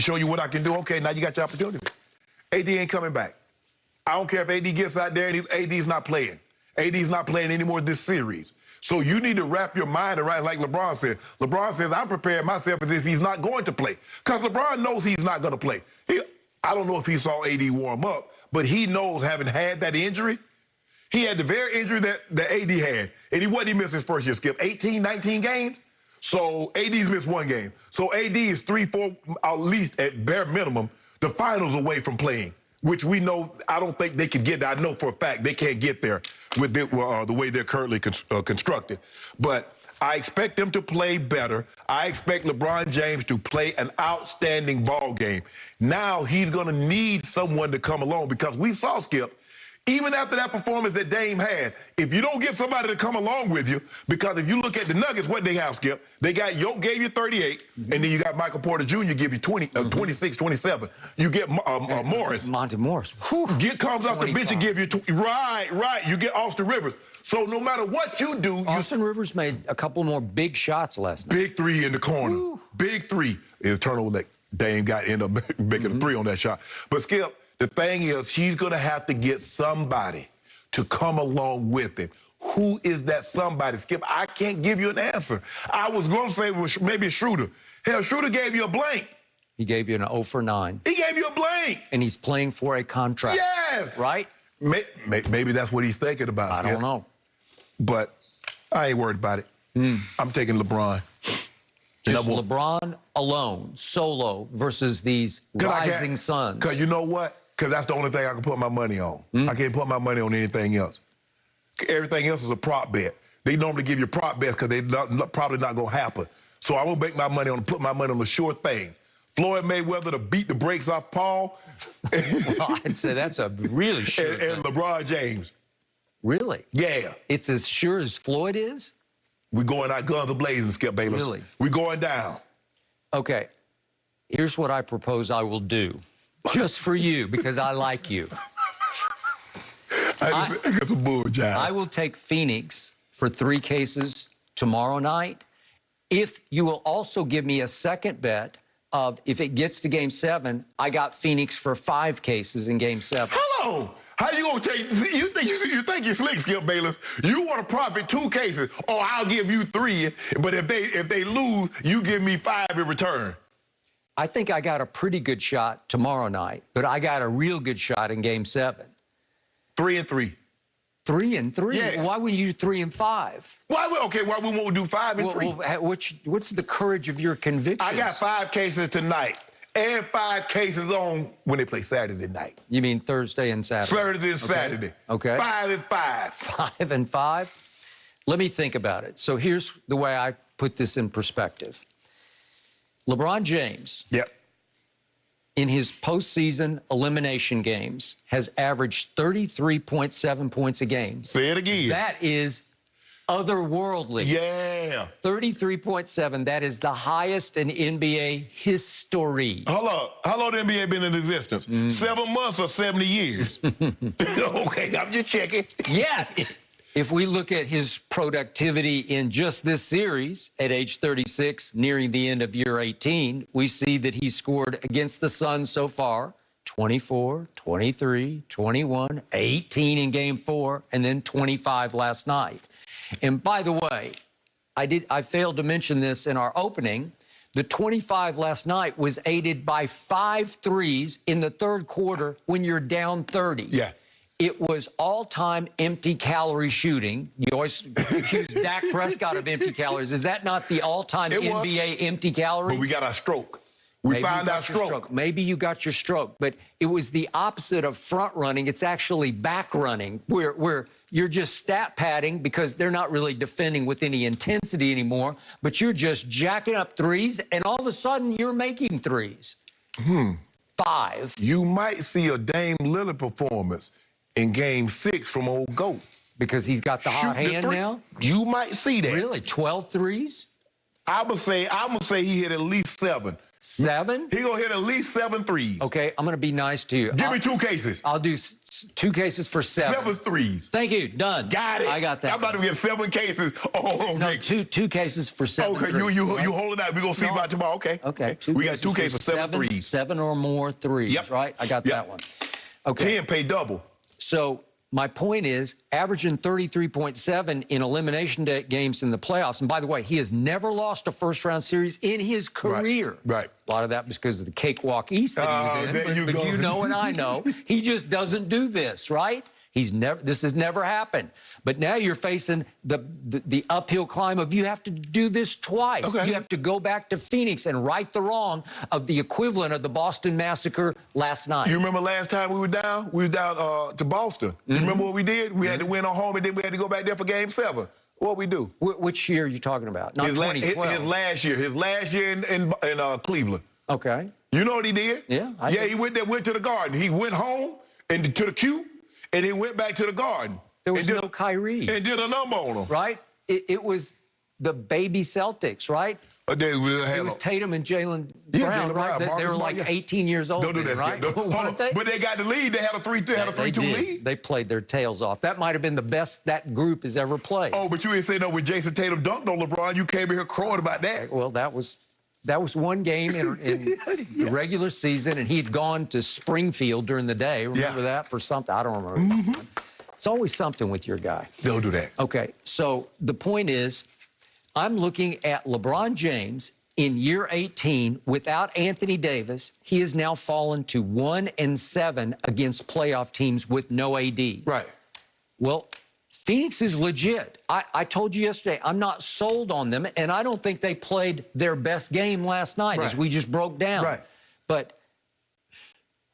show you what I can do. Okay, now you got your opportunity. AD ain't coming back. I don't care if AD gets out there and AD's not playing. AD's not playing anymore this series. So you need to wrap your mind around, like LeBron said. LeBron says, I'm preparing myself as if he's not going to play. Because LeBron knows he's not going to play. I don't know if he saw AD warm up, but he knows, having had that injury, he had the very injury that AD had. And he wasn't missing his first year, Skip. 18, 19 games. So AD's missed one game. So AD is 3, 4, at least at bare minimum, the finals away from playing, which we know, I don't think they can get there. I know for a fact they can't get there with the way they're currently constructed. But I expect them to play better. I expect LeBron James to play an outstanding ball game. Now he's going to need someone to come along, because we saw, Skip, even after that performance that Dame had, if you don't get somebody to come along with you, because if you look at the Nuggets, what they have, Skip, they got Yoke gave you 38, and then you got Michael Porter Jr. give you 26, 27. You get Morris. Monte Morris. Comes off the bench and give you, right. You get Austin Rivers. So no matter what you do, Austin Rivers made a couple more big shots last night. Big three in the corner. Woo. Big three. His turnover that Dame ended up making a three on that shot. But Skip, the thing is, he's going to have to get somebody to come along with him. Who is that somebody, Skip? I can't give you an answer. I was going to say maybe Schroeder. Hell, Schroeder gave you a blank. He gave you an 0 for 9. He gave you a blank. And he's playing for a contract. Yes. Right? Maybe that's what he's thinking about, Skip. I don't know. But I ain't worried about it. I'm taking LeBron. Just LeBron alone, solo, versus these rising suns. Because you know what? Because that's the only thing I can put my money on. I can't put my money on anything else. Everything else is a prop bet. They normally give you prop bets because they're probably not going to happen. So I will make my money on, put my money on the sure thing. Floyd Mayweather to beat the brakes off Paul. Well, I'd say that's a really sure thing. And LeBron James. Really? Yeah. It's as sure as Floyd is? We're going out guns a-blazing, Skip Bayless. Really? We're going down. Okay. Here's what I propose I will do. Just for you, because I like you. I got some bull jive. I will take Phoenix for 3 cases tomorrow night. If you will also give me a second bet of, if it gets to Game 7, I got Phoenix for 5 cases in Game 7. Hello! How you gonna take? You think you're slick, Skip Bayless? You want to profit 2 cases? Oh, I'll give you 3. But if they lose, you give me 5 in return. I think I got a pretty good shot tomorrow night, but I got a real good shot in Game 7. 3 and 3. 3 and 3? Yeah. Why wouldn't you do 3 and 5? Why we won't do 5 and 3? What's the courage of your convictions? I got 5 cases tonight and 5 cases on when they play Saturday night. You mean Thursday and Saturday? Thursday and Saturday. Okay. 5 and 5. 5 and 5? Let me think about it. So here's the way I put this in perspective. LeBron James, in his postseason elimination games, has averaged 33.7 points a game. Say it again. That is otherworldly. Yeah. 33.7, that is the highest in NBA history. How long the NBA been in existence? 7 months or 70 years? Okay, I'm just checking. Yet, if we look at his productivity in just this series at age 36, nearing the end of year 18, we see that he scored against the Suns so far 24, 23, 21, 18 in Game 4, and then 25 last night. And by the way, I failed to mention this in our opening. The 25 last night was aided by 5 threes in the third quarter when you're down 30. Yeah. It was all-time empty calorie shooting. You always accuse Dak Prescott of empty calories. Is that not the all-time NBA empty calories? But we got our stroke. We found our stroke. Maybe you got your stroke, but it was the opposite of front running. It's actually back running, where you're just stat padding because they're not really defending with any intensity anymore, but you're just jacking up threes, and all of a sudden you're making threes. 5. You might see a Dame Lillard performance in Game 6 from old GOAT. Because he's got the hot hand now? You might see that. Really? 12 threes? I'm gonna say he hit at least 7. 7? He gonna hit at least 7 threes. Okay, I'm gonna be nice to you. Give me 2 cases. I'll do 2 cases for 7. 7 threes. Thank you. Done. Got it. I got that. I'm about to get 7 cases. Oh, No, Nick. two cases for 7. Okay, threes, you right? hold it out. We're going to see about tomorrow. Okay. Okay. We got 2 for cases, 7 threes. 7 or more threes, Yep. right? I got Yep. that one. Okay. 10 pay double. So my point is, averaging 33.7 in elimination games in the playoffs. And by the way, he has never lost a first-round series in his career. Right. A lot of that was because of the cakewalk East that he was in. there you But go. you know and I know, he just doesn't do this, right? This has never happened. But now you're facing the uphill climb of you have to do this twice. Okay. You have to go back to Phoenix and right the wrong of the equivalent of the Boston Massacre last night. You remember last time we were down? We were down to Boston. You remember what we did? We had to win on home, and then we had to go back there for Game 7. What we do? Which year are you talking about? Not 2012. His last year. His last year in Cleveland. Okay. You know what he did? Yeah. He went to the Garden. He went home and to the Q, and he went back to the Garden. There was no Kyrie. And did a number on him. Right? It was the baby Celtics, right? It was Tatum and Jalen Brown, Jaylen right? Brown, They were Marcus like Smart, 18 years old, Don't do that, right? Skip. Weren't they? But they got the lead. They had a 3-2 lead. They played their tails off. That might have been the best that group has ever played. Oh, but you ain't say no when Jason Tatum dunked on LeBron. You came in here crowing about that. Well, that was one game in the regular season, and he'd gone to Springfield during the day. Remember that for something? I don't remember. It's always something with your guy. Don't do that. Okay, so the point is, I'm looking at LeBron James in year 18 without Anthony Davis. He has now fallen to 1-7 against playoff teams with no AD. Right. Well, Phoenix is legit. I told you yesterday, I'm not sold on them, and I don't think they played their best game last night, as we just broke down. Right. But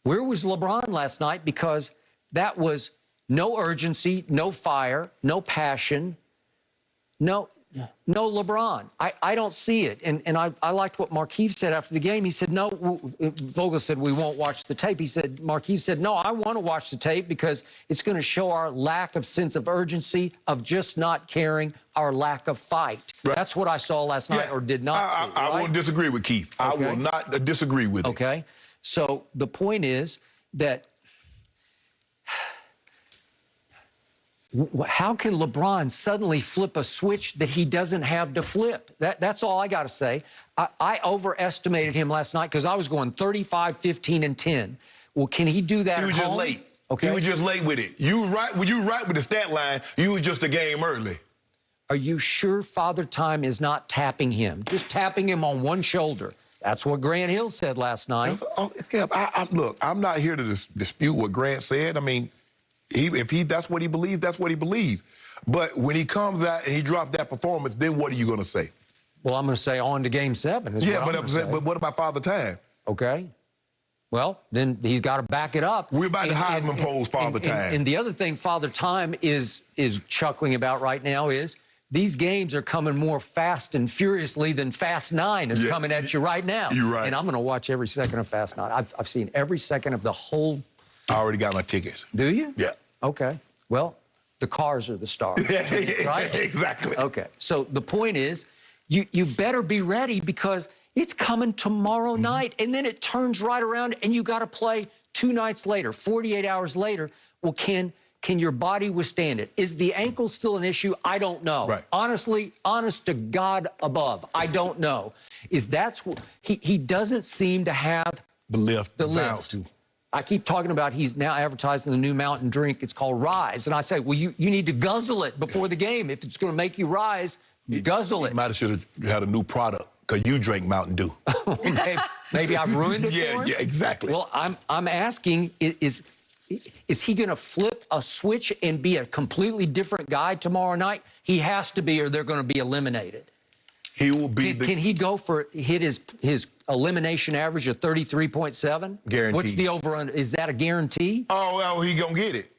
where was LeBron last night? Because that was no urgency, no fire, no passion, no LeBron. I don't see it. And I liked what Markieff said after the game. He said, no, Vogel said, we won't watch the tape. Markieff said, no, I want to watch the tape because it's going to show our lack of sense of urgency, of just not caring, our lack of fight. Right. That's what I saw last night or did not see. I right? won't disagree with Keith. I will not disagree with him. Okay. So the point is that how can LeBron suddenly flip a switch that he doesn't have to flip? That's all I got to say. I overestimated him last night because I was going 35, 15, and 10. Well, can he do that He was at just home? late. Okay. He was just late with it. You right when you right with the stat line, you was just a game early. Are you sure Father Time is not tapping him? Just tapping him on one shoulder. That's what Grant Hill said last night. Look, I'm not here to dispute what Grant said. I mean, that's what he believes, that's what he believes. But when he comes out and he dropped that performance, then what are you going to say? Well, I'm going to say on to Game 7. But what about Father Time? Okay. Well, then he's got to back it up. We're about to Heisman polls Father Time. And the other thing Father Time is chuckling about right now is these games are coming more fast and furiously than Fast 9 is coming at you right now. You're right. And I'm going to watch every second of Fast 9. I've seen every second of the whole. I already got my tickets. Do you? Yeah. Okay. Well, the cars are the stars, right? Exactly. Okay. So the point is, you better be ready because it's coming tomorrow night, and then it turns right around, and you got to play 2 nights later, 48 hours later. Well, can your body withstand it? Is the ankle still an issue? I don't know. Right. Honestly, honest to God above, I don't know. He doesn't seem to have The lift. the lift. I keep talking about he's now advertising the new mountain drink. It's called Rise. And I say, well, you need to guzzle it before the game. If it's going to make you rise, guzzle it. Might have should have had a new product because you drank Mountain Dew. Maybe I've ruined it for him? Yeah, exactly. Well, I'm asking, is he going to flip a switch and be a completely different guy tomorrow night? He has to be, or they're going to be eliminated. He will be Can he hit his elimination average of 33.7? Guaranteed. What's the over-under? Is that a guarantee? Oh, well, he gonna get it.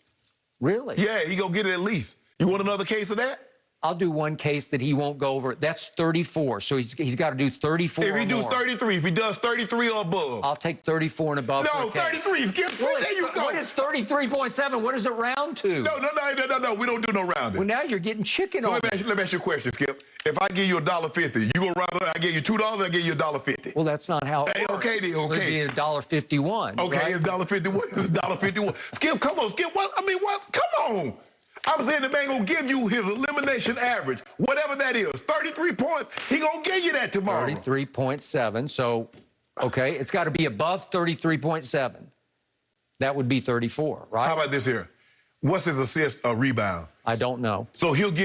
Really? Yeah, he gonna get it at least. You want another case of that? I'll do one case that he won't go over. That's 34. So he's got to do 34 If he or do more. 33, if he does 33 or above. I'll take 34 and above. No, for a case. 33. Skip. Well, There you go. What is 33.7? What does it round to? No. We don't do no rounding. Well, now you're getting chicken So on let me ask you a question, Skip. If I give you $1.50, you go round it, I give you $2, I give you $1.50. Well, that's not how it works. Okay, then, okay. It would be $1.51. Okay, right? it's $1.51. It's $1.51. Skip, come on, Skip. What? Come on. I'm saying the man gonna give you his elimination average, whatever that is. 33 points. He gonna give you that tomorrow. 33.7. So, okay, it's got to be above 33.7. That would be 34, right? How about this here? What's his assist or rebound? I don't know. So he'll give